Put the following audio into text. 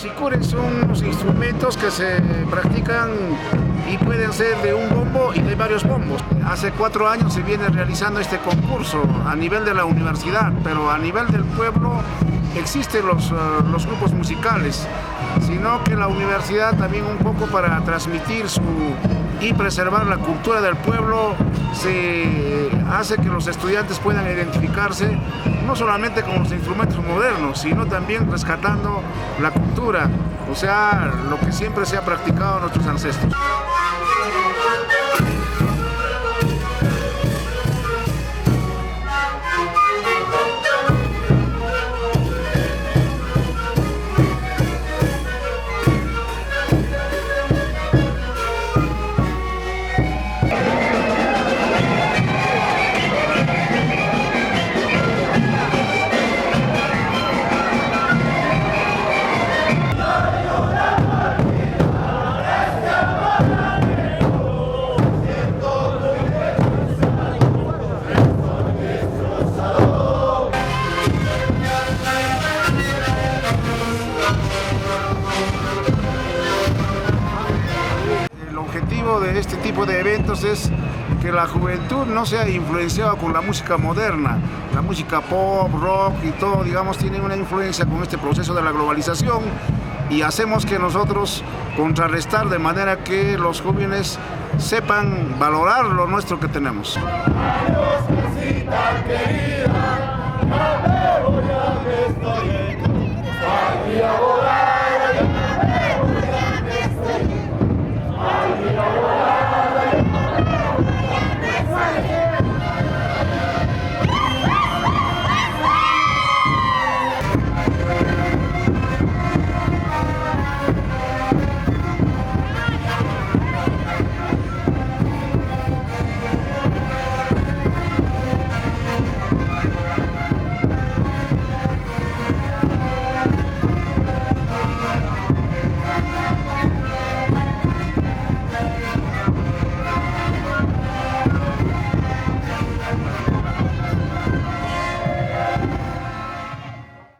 sicures son los instrumentos que se practican y pueden ser de un bombo y de varios bombos. Hace 4 años se viene realizando este concurso a nivel de la universidad, pero a nivel del pueblo existen los grupos musicales, sino que la universidad también un poco para transmitir y preservar la cultura del pueblo se hace que los estudiantes puedan identificarse no solamente con los instrumentos modernos, sino también rescatando la cultura, o sea, lo que siempre se ha practicado a nuestros ancestros. El objetivo de este tipo de eventos es que la juventud no sea influenciada con la música moderna, la música pop, rock y todo, digamos, tiene una influencia con este proceso de la globalización y hacemos que nosotros contrarrestar de manera que los jóvenes sepan valorar lo nuestro que tenemos. Adiós, casita querida, ya me voy a despedir.